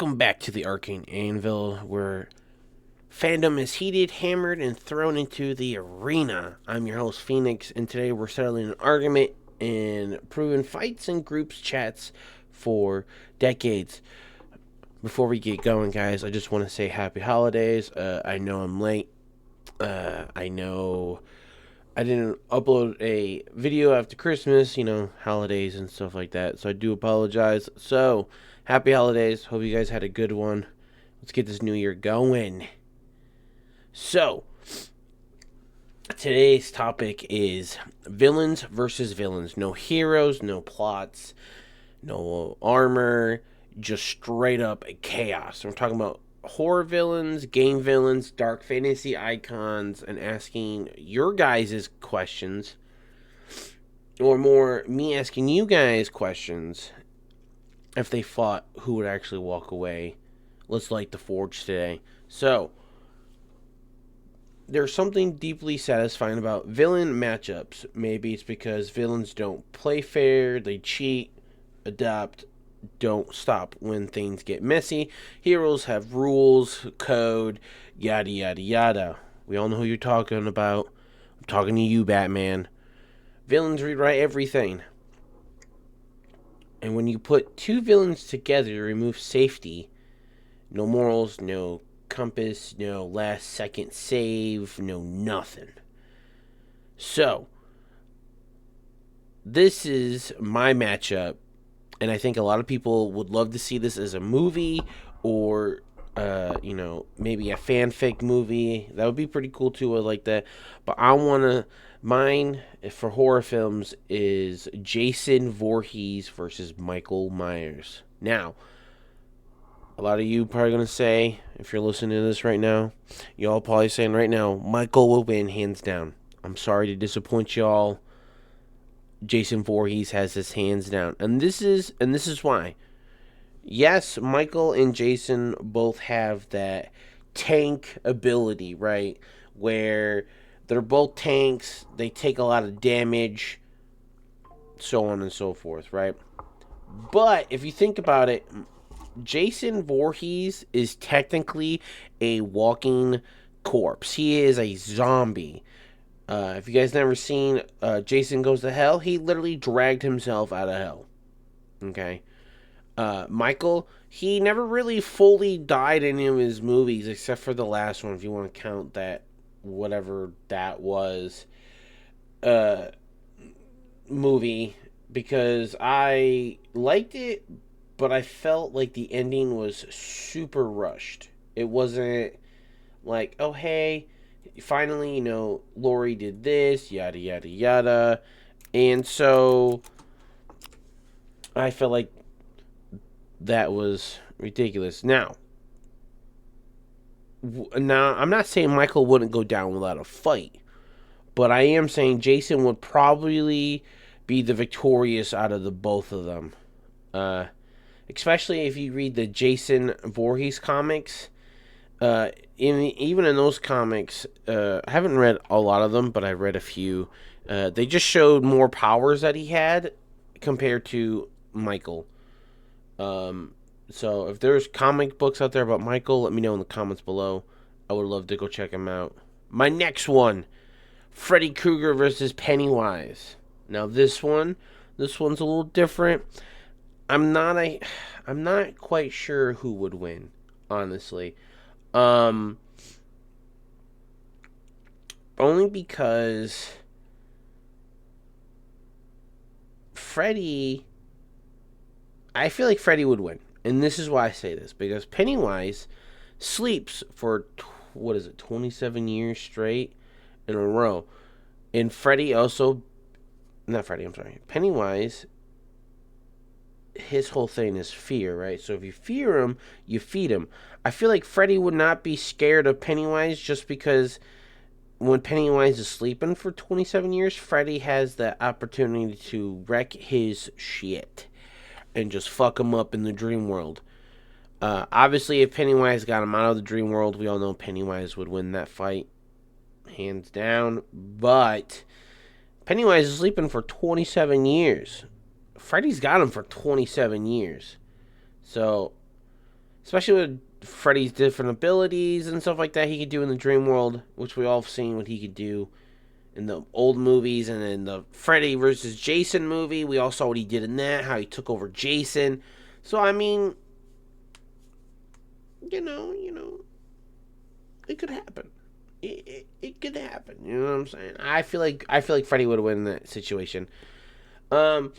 Welcome back to the Arcane Anvil, where fandom is heated, hammered, and thrown into the arena. I'm your host, Phoenix, and today we're settling an argument and proving fights in groups chats for decades. Before we get going, guys, I just want to say happy holidays. I know I'm late. I know I didn't upload a video after Christmas, holidays and stuff like that. So I do apologize. So, happy holidays. Hope you guys had a good one. Let's get this new year going. So, today's topic is villains versus villains. No heroes, no plots, no armor, just straight up chaos. We're talking about horror villains, game villains, dark fantasy icons, and asking your guys' questions, or more, me asking you guys questions. If they fought, who would actually walk away? Let's light the forge today. So, there's something deeply satisfying about villain matchups. Maybe it's because villains don't play fair, they cheat, adapt, don't stop when things get messy. Heroes have rules, code, yada yada yada. We all know who you're talking about. I'm talking to you, Batman. Villains rewrite everything. And when you put two villains together, you remove safety. No morals, no compass, no last second save, no nothing. So, this is my matchup. And I think a lot of people would love to see this as a movie or, maybe a fanfic movie. That would be pretty cool too. I like that. But mine for horror films is Jason Voorhees versus Michael Myers. Now, a lot of you probably going to say, if you're listening to this right now, y'all probably saying right now, Michael will win hands down. I'm sorry to disappoint y'all. Jason Voorhees has his hands down. And this is why. Yes, Michael and Jason both have that tank ability, right? Where they're both tanks, they take a lot of damage, so on and so forth, right? But if you think about it, Jason Voorhees is technically a walking corpse. He is a zombie. If you guys never seen Jason Goes to Hell, he literally dragged himself out of hell. Okay. Michael, he never really fully died in any of his movies except for the last one, if you want to count that, whatever that was, movie, because I liked it, but I felt like the ending was super rushed. It wasn't like, oh, hey, finally, Laurie did this, yada, yada, yada. And so I felt like that was ridiculous. Now, I'm not saying Michael wouldn't go down without a fight, but I am saying Jason would probably be the victorious out of the both of them. Especially if you read the Jason Voorhees comics. Even in those comics, I haven't read a lot of them, but I read a few. They just showed more powers that he had compared to Michael. So if there's comic books out there about Michael, let me know in the comments below. I would love to go check them out. My next one, Freddy Krueger versus Pennywise. Now this one's a little different. I'm not quite sure who would win, honestly. Only because Freddy, I feel like Freddy would win. And this is why I say this. Because Pennywise sleeps for, 27 years straight in a row. And Pennywise, his whole thing is fear, right? So if you fear him, you feed him. I feel like Freddy would not be scared of Pennywise just because when Pennywise is sleeping for 27 years, Freddy has the opportunity to wreck his shit and just fuck him up in the dream world. Obviously, if Pennywise got him out of the dream world, we all know Pennywise would win that fight, hands down. But Pennywise is sleeping for 27 years. Freddy's got him for 27 years. So especially with Freddy's different abilities and stuff like that he could do in the dream world, which we all have seen what he could do in the old movies, and in the Freddy versus Jason movie, we all saw what he did in that, how he took over Jason. So I mean, it could happen. It could happen. You know what I'm saying? I feel like Freddy would win in that situation. Um,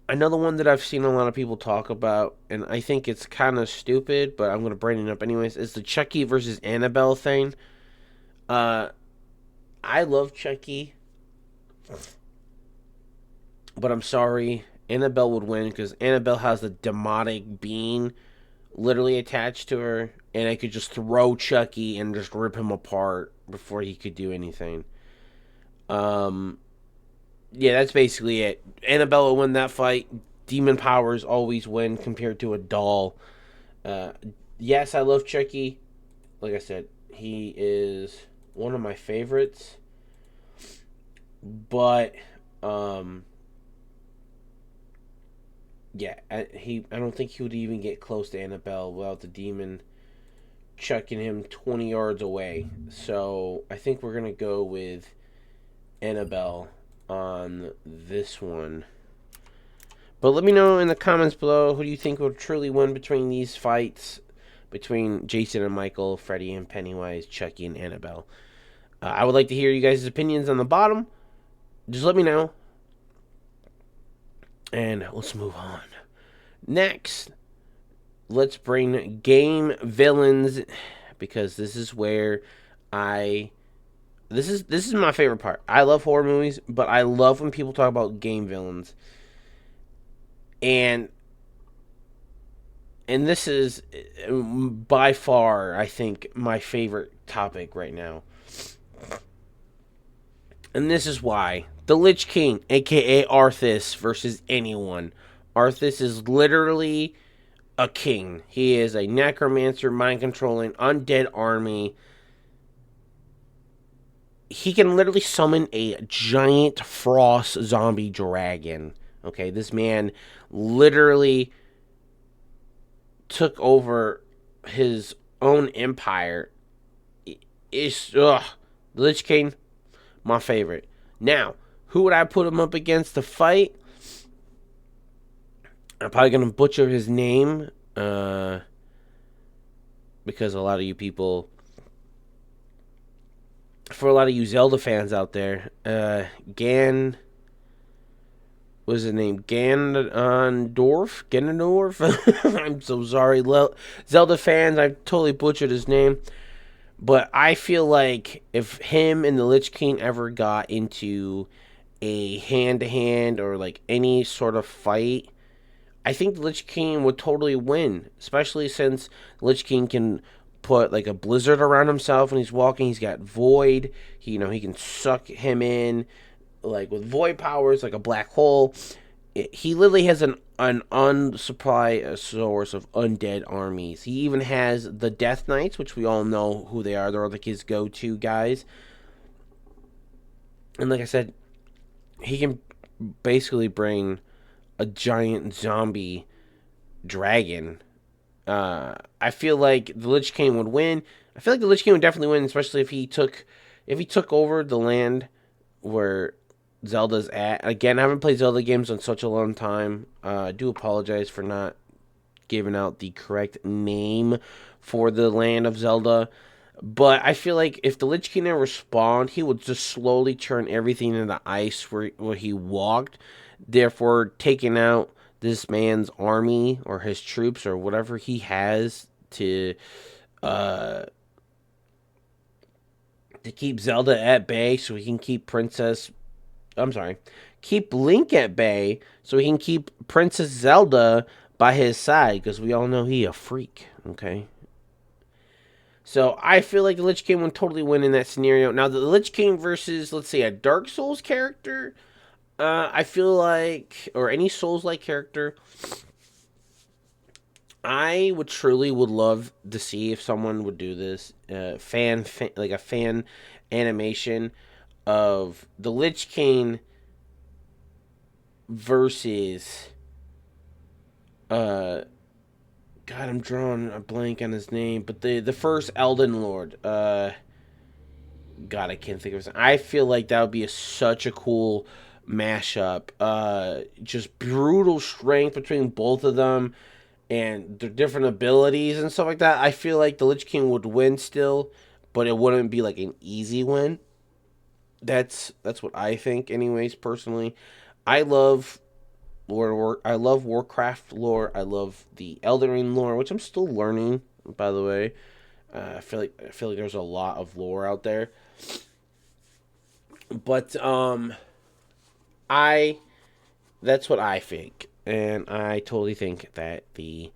Another one that I've seen a lot of people talk about, and I think it's kind of stupid, but I'm gonna bring it up anyways, is the Chucky versus Annabelle thing. Uh, I love Chucky, but I'm sorry, Annabelle would win because Annabelle has the demonic being literally attached to her, and I could just throw Chucky and just rip him apart before he could do anything. Um, yeah, that's basically it. Annabelle will win that fight. Demon powers always win compared to a doll. Uh, yes, I love Chucky. Like I said, he is one of my favorites. But um, yeah, I don't think he would even get close to Annabelle without the demon chucking him 20 yards away. So I think we're gonna go with Annabelle on this one. But let me know in the comments below who do you think will truly win between these fights between Jason and Michael, Freddy and Pennywise, Chucky and Annabelle. I would like to hear you guys' opinions on the bottom. Just let me know. And let's move on. Next, let's bring game villains because this is where I this is my favorite part. I love horror movies, but I love when people talk about game villains. And this is by far I think my favorite topic right now. And this is why. The Lich King, aka Arthas versus anyone. Arthas is literally a king. He is a necromancer, mind controlling, undead army. He can literally summon a giant frost zombie dragon. Okay, this man literally took over his own empire. It's the Lich King, my favorite. Now, who would I put him up against to fight? I'm probably gonna butcher his name, because a lot of you people, for a lot of you Zelda fans out there, was his name Ganondorf? I'm so sorry, Zelda fans. I totally butchered his name, but I feel like if him and the Lich King ever got into a hand to hand or like any sort of fight, I think the Lich King would totally win, especially since Lich King can put like a blizzard around himself when he's walking. He's got void. He can suck him in like with void powers, like a black hole. He literally has an unsupply source of undead armies. He even has the Death Knights, which we all know who they are. They're like his go-to guys. And like I said, he can basically bring a giant zombie dragon. I feel like the Lich King would win. I feel like the Lich King would definitely win, especially if he took over the land where Zelda's at. Again, I haven't played Zelda games in such a long time. I do apologize for not giving out the correct name for the land of Zelda. But I feel like if the Lich King ever spawned, he would just slowly turn everything into ice where he walked, therefore taking out this man's army or his troops or whatever he has uh to keep Zelda at bay so he can keep Link at bay so he can keep Princess Zelda by his side because we all know he a freak, okay? So I feel like the Lich King would totally win in that scenario. Now the Lich King versus, let's say, a Dark Souls character, I feel like, or any Souls-like character, I would love to see if someone would do this, like a fan animation of the Lich King versus God, I'm drawing a blank on his name, but the first Elden Lord. God, I can't think of his name. I feel like that would be such a cool mashup. Just brutal strength between both of them, and their different abilities and stuff like that. I feel like the Lich King would win still, but it wouldn't be like an easy win. That's what I think, anyways. Personally, I love I love Warcraft lore. I love the Elden Ring lore, which I'm still learning. By the way, I feel like there's a lot of lore out there, but I that's what I think, and I totally think that the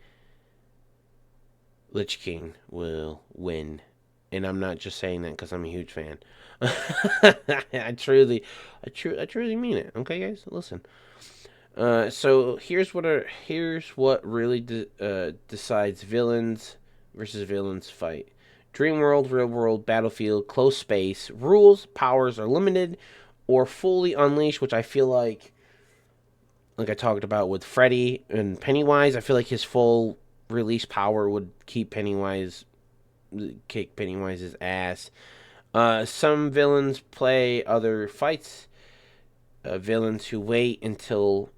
Lich King will win, and I'm not just saying that because I'm a huge fan. I truly mean it. Okay, guys, listen. So here's what really decides villains versus villains fight. Dream world, real world, battlefield, close space. Rules, powers are limited or fully unleashed, which I feel like I talked about with Freddy and Pennywise. I feel like his full release power would kick Pennywise's ass. Some villains play other fights. Villains who wait until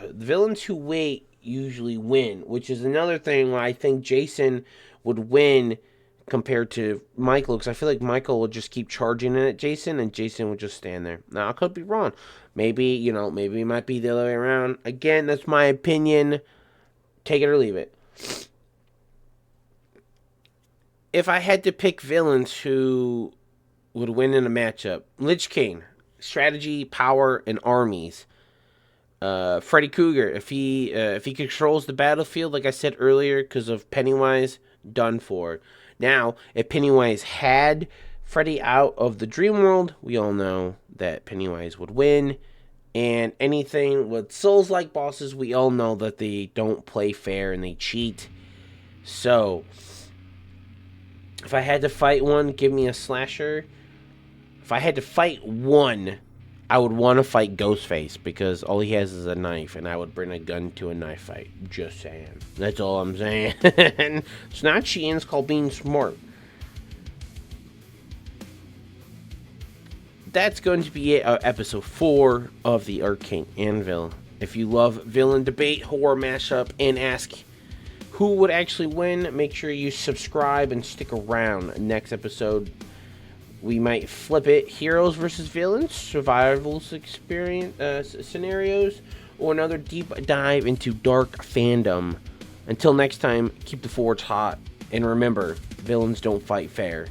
villains who wait usually win, which is another thing where I think Jason would win compared to Michael, because I feel like Michael would just keep charging at Jason, and Jason would just stand there. Now, I could be wrong. Maybe, maybe it might be the other way around. Again, that's my opinion. Take it or leave it. If I had to pick villains who would win in a matchup, Lich King, strategy, power, and armies. Freddy Krueger, if he controls the battlefield, like I said earlier, because of Pennywise, done for. Now, if Pennywise had Freddy out of the dream world, we all know that Pennywise would win. And anything with Souls-like bosses, we all know that they don't play fair and they cheat. So, if I had to fight one, give me a slasher. If I had to fight one, I would want to fight Ghostface, because all he has is a knife, and I would bring a gun to a knife fight. Just saying. That's all I'm saying. It's not cheating, it's called being smart. That's going to be it, episode 4 of the Arcane Anvil. If you love villain debate, horror mashup, and ask who would actually win, make sure you subscribe and stick around. Next episode, we might flip it. Heroes versus villains, survival experience scenarios, or another deep dive into dark fandom. Until next time, keep the forge hot. And remember, villains don't fight fair.